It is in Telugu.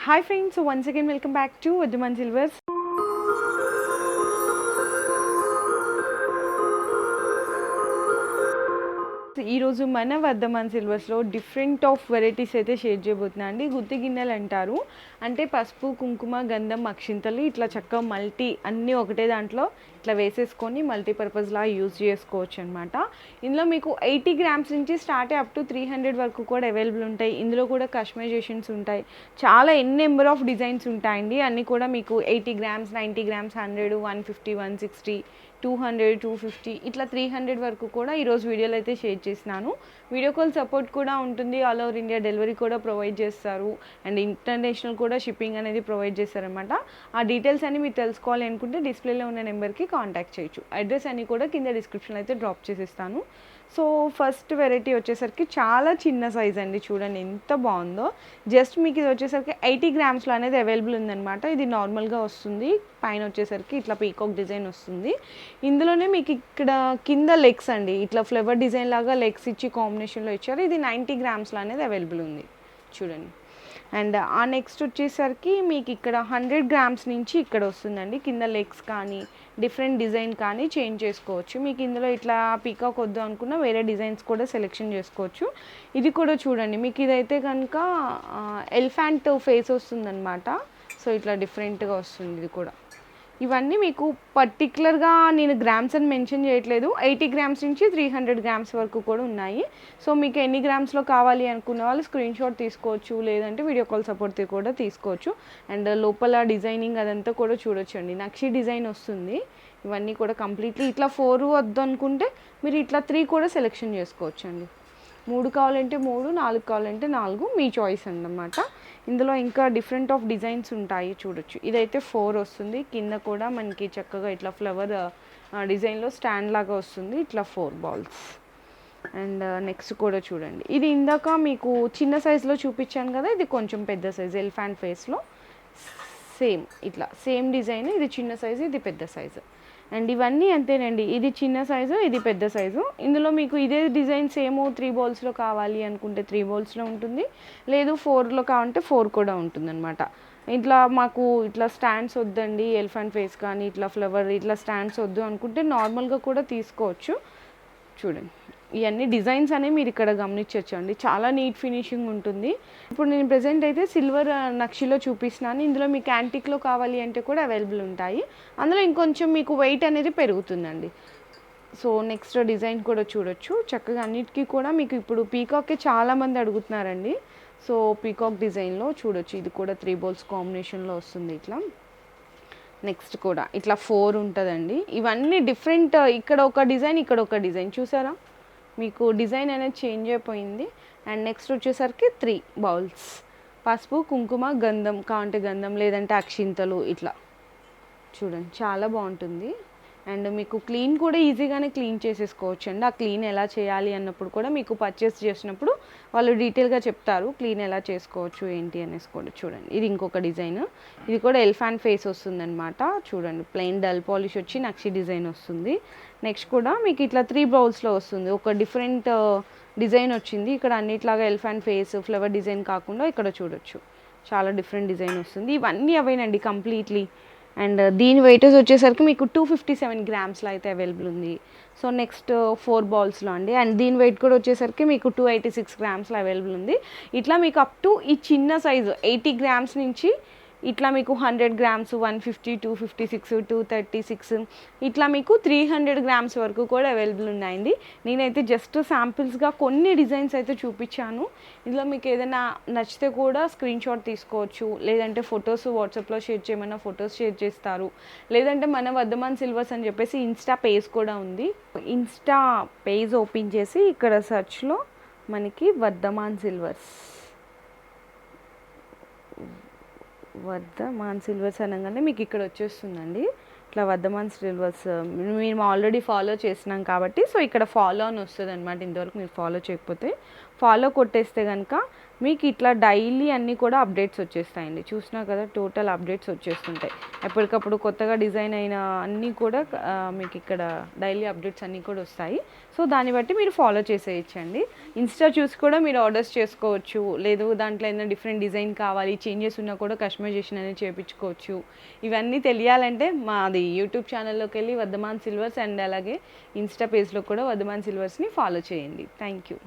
Hi friends, so once again welcome back to Vardhaman Silvers. ఈరోజు మన వర్ధమాన్ సిల్వర్స్లో డిఫరెంట్ ఆఫ్ వెరైటీస్ అయితే షేర్ చేయబోతున్నా అండి. గుత్తి గిన్నెలు అంటారు, అంటే పసుపు కుంకుమ గంధం అక్షింతలు ఇట్లా చక్కగా మల్టీ అన్నీ ఒకటే దాంట్లో ఇట్లా వేసేసుకొని మల్టీపర్పస్లా యూజ్ చేసుకోవచ్చు అనమాట. ఇందులో మీకు 80 గ్రామ్స్ నుంచి స్టార్ట్ అప్ టు 300 వరకు కూడా అవైలబుల్ ఉంటాయి. ఇందులో కూడా కస్టమైజేషన్స్ ఉంటాయి, చాలా నెంబర్ ఆఫ్ డిజైన్స్ ఉంటాయండి. అన్నీ కూడా మీకు 80 గ్రామ్స్ 90 గ్రామ్స్ 100 150 160 200 250 ఇట్లా 300 వరకు కూడా ఈరోజు వీడియోలో అయితే షేర్ చేసినాను. వీడియో కాల్ సపోర్ట్ కూడా ఉంటుంది, ఆల్ ఓవర్ ఇండియా డెలివరీ కూడా ప్రొవైడ్ చేస్తారు అండ్ ఇంటర్నేషనల్ కూడా షిప్పింగ్ అనేది ప్రొవైడ్ చేస్తారనమాట. ఆ డీటెయిల్స్ అన్ని మీరు తెలుసుకోవాలి అనుకుంటే డిస్ప్లేలో ఉన్న నెంబర్కి కాంటాక్ట్ చేయొచ్చు. అడ్రస్ అన్ని కూడా కింద డిస్క్రిప్షన్లో అయితే డ్రాప్ చేసేస్తాను. సో ఫస్ట్ వెరైటీ వచ్చేసరికి చాలా చిన్న సైజ్ అండి, చూడండి ఎంత బాగుందో. జస్ట్ మీకు ఇది వచ్చేసరికి 80 గ్రామ్స్లో అనేది అవైలబుల్ ఉందన్నమాట. ఇది నార్మల్గా వస్తుంది, పైన వచ్చేసరికి ఇట్లా పీకాక్ డిజైన్ వస్తుంది. ఇందులోనే మీకు ఇక్కడ కింద లెగ్స్ అండి, ఇట్లా ఫ్లవర్ డిజైన్ లాగా లెగ్స్ ఇచ్చి కాంబినేషన్లో ఇచ్చారు. ఇది 90 గ్రామ్స్లో అనేది అవైలబుల్ ఉంది, చూడండి. అండ్ ఆ నెక్స్ట్ వచ్చేసరికి మీకు ఇక్కడ 100 గ్రామ్స్ నుంచి ఇక్కడ వస్తుందండి. కింద లెగ్స్ కానీ డిఫరెంట్ డిజైన్ కానీ చేంజ్ చేసుకోవచ్చు. మీకు ఇందులో ఇట్లా పీకాక్ వద్దు అనుకున్న వేరే డిజైన్స్ కూడా సెలెక్షన్ చేసుకోవచ్చు. ఇది కూడా చూడండి, మీకు ఇదైతే కనుక ఎలిఫెంట్ ఫేస్ వస్తుందన్నమాట. సో ఇట్లా డిఫరెంట్గా వస్తుంది ఇది కూడా. ఇవన్నీ మీకు పర్టికులర్గా నేను గ్రామ్స్ అని మెన్షన్ చేయట్లేదు, 80 గ్రామ్స్ నుంచి 300 గ్రామ్స్ వరకు కూడా ఉన్నాయి. సో మీకు ఎన్ని గ్రామ్స్లో కావాలి అనుకున్న వాళ్ళు స్క్రీన్ షాట్ తీసుకోవచ్చు, లేదంటే వీడియో కాల్ సపోర్ట్ కూడా తీసుకోవచ్చు. అండ్ లోపల డిజైనింగ్ అదంతా కూడా చూడొచ్చు అండి, నక్షి డిజైన్ వస్తుంది. ఇవన్నీ కూడా కంప్లీట్లీ ఇట్లా 4 వద్దు అనుకుంటే మీరు ఇట్లా 3 కూడా సెలెక్షన్ చేసుకోవచ్చు అండి. 3 కావాలంటే 3, 4 కావాలంటే 4, మీ చాయిస్ అన్నమాట. ఇందులో ఇంకా డిఫరెంట్ ఆఫ్ డిజైన్స్ ఉంటాయి, చూడొచ్చు. ఇదైతే 4 వస్తుంది, కింద కూడా మనకి చక్కగా ఇట్లా ఫ్లవర్ డిజైన్లో స్టాండ్ లాగా వస్తుంది, ఇట్లా 4 బాల్స్. అండ్ నెక్స్ట్ కూడా చూడండి, ఇది ఇందాక మీకు చిన్న సైజులో చూపించాను కదా, ఇది కొంచెం పెద్ద సైజు ఎలిఫెంట్ ఫేస్లో సేమ్ ఇట్లా సేమ్ డిజైన్. ఇది చిన్న సైజు, ఇది పెద్ద సైజు. అండ్ ఇవన్నీ అంతేనండి, ఇది చిన్న సైజు, ఇది పెద్ద సైజు. ఇందులో మీకు ఇదే డిజైన్ సేమ్ 3 బాల్స్లో కావాలి అనుకుంటే 3 బాల్స్లో ఉంటుంది, లేదు 4లో కావాలంటే 4 కూడా ఉంటుందన్నమాట. ఇట్లా మాకు ఇట్లా స్టాండ్స్ వద్దండి, ఎలిఫెంట్ ఫేస్ కానీ ఇట్లా ఫ్లవర్ ఇట్లా స్టాండ్స్ వద్దు అనుకుంటే నార్మల్గా కూడా తీసుకోవచ్చు. చూడండి, ఇవన్నీ డిజైన్స్ అనేవి మీరు ఇక్కడ గమనించవచ్చు అండి, చాలా నీట్ ఫినిషింగ్ ఉంటుంది. ఇప్పుడు నేను ప్రెజెంట్ అయితే సిల్వర్ నక్షిలో చూపిస్తున్నాను. ఇందులో మీకు యాంటిక్లో కావాలి అంటే కూడా అవైలబుల్ ఉంటాయి. అందులో ఇంకొంచెం మీకు వెయిట్ అనేది పెరుగుతుందండి. సో నెక్స్ట్ డిజైన్ కూడా చూడొచ్చు, చక్కగా అన్నిటికీ కూడా మీకు ఇప్పుడు పీకాకే చాలామంది అడుగుతున్నారండి. సో పీకాక్ డిజైన్లో చూడొచ్చు, ఇది కూడా 3 బాల్స్ కాంబినేషన్లో వస్తుంది ఇట్లా. నెక్స్ట్ కూడా ఇట్లా 4 ఉంటుందండి. ఇవన్నీ డిఫరెంట్, ఇక్కడ ఒక డిజైన్ ఇక్కడ ఒక డిజైన్, చూసారా మీకు డిజైన్ అనేది చేంజ్ అయిపోయింది. అండ్ నెక్స్ట్ వచ్చేసరికి 3 బౌల్స్, పసుపు కుంకుమ గంధం కాంటే గంధం, లేదంటే అక్షింతలు ఇట్లా. చూడండి చాలా బాగుంటుంది. అండ్ మీకు క్లీన్ కూడా ఈజీగానే క్లీన్ చేసేసుకోవచ్చు అండి. ఆ క్లీన్ ఎలా చేయాలి అన్నప్పుడు కూడా మీకు పర్చేస్ చేసినప్పుడు వాళ్ళు డీటెయిల్గా చెప్తారు క్లీన్ ఎలా చేసుకోవచ్చు ఏంటి అనేసి కూడా. చూడండి, ఇది ఇంకొక డిజైన్, ఇది కూడా ఎలిఫెంట్ ఫేస్ వస్తుందన్నమాట. చూడండి, ప్లెయిన్ డల్ పాలిష్ వచ్చి నక్షి డిజైన్ వస్తుంది. నెక్స్ట్ కూడా మీకు ఇట్లా 3 బౌల్స్లో వస్తుంది, ఒక డిఫరెంట్ డిజైన్ వచ్చింది. ఇక్కడ అన్నిట్లాగా ఎలిఫెంట్ ఫేస్ ఫ్లవర్ డిజైన్ కాకుండా ఇక్కడ చూడొచ్చు చాలా డిఫరెంట్ డిజైన్ వస్తుంది. ఇవన్నీ అవేనండి కంప్లీట్లీ. అండ్ దీని వెయిటేజ్ వచ్చేసరికి మీకు 257 గ్రామ్స్లో అయితే అవైలబుల్ ఉంది. సో నెక్స్ట్ 4 బాల్స్లో అండి. అండ్ దీని వెయిట్ కూడా వచ్చేసరికి మీకు 286 గ్రామ్స్లో అవైలబుల్ ఉంది. ఇట్లా మీకు అప్ టు ఈ చిన్న సైజు 80 గ్రామ్స్ నుంచి ఇట్లా మీకు 100 గ్రామ్స్ 150 256 236 ఇట్లా మీకు 300 గ్రామ్స్ వరకు కూడా అవైలబుల్ ఉన్నాయండి. నేనైతే జస్ట్ శాంపిల్స్గా కొన్ని డిజైన్స్ అయితే చూపించాను. ఇందులో మీకు ఏదైనా నచ్చితే కూడా స్క్రీన్ షాట్ తీసుకోవచ్చు, లేదంటే ఫొటోస్ వాట్సాప్లో షేర్ చేయమన్నా ఫొటోస్ షేర్ చేస్తారు, లేదంటే మన వర్ధమాన్ సిల్వర్స్ అని చెప్పేసి ఇన్స్టా పేజ్ కూడా ఉంది. ఇన్స్టా పేజ్ ఓపెన్ చేసి ఇక్కడ సెర్చ్లో మనకి వర్ధమాన్ సిల్వర్స్ అనగానే మీకు ఇక్కడ వచ్చేస్తుందండి. ఇట్లా వర్ధమాన్ సిల్వర్స్ మేము ఆల్రెడీ ఫాలో చేసినాం కాబట్టి సో ఇక్కడ ఫాలో అని వస్తుంది అనమాట. ఇంతవరకు మీరు ఫాలో చేయకపోతే ఫాలో కొట్టేస్తే కనుక మీకు ఇట్లా డైలీ అన్నీ కూడా అప్డేట్స్ వచ్చేస్తాయండి. చూసినా కదా టోటల్ అప్డేట్స్ వచ్చేస్తుంటాయి. ఎప్పటికప్పుడు కొత్తగా డిజైన్ అయిన అన్నీ కూడా మీకు ఇక్కడ డైలీ అప్డేట్స్ అన్నీ కూడా వస్తాయి. సో దాన్ని బట్టి మీరు ఫాలో చేసేయచ్చండి. ఇన్స్టా చూసి కూడా మీరు ఆర్డర్స్ చేసుకోవచ్చు. లేదు దాంట్లో ఏదైనా డిఫరెంట్ డిజైన్ కావాలి, చేంజెస్ ఉన్నా కూడా కస్టమైజేషన్ అనేది చేయించుకోవచ్చు. ఇవన్నీ తెలియాలంటే మాది యూట్యూబ్ ఛానల్లోకి వెళ్ళి వర్ధమాన్ సిల్వర్స్ అండ్ అలాగే ఇన్స్టా పేజ్లో కూడా వర్ధమాన్ సిల్వర్స్ని ఫాలో చేయండి. Thank you.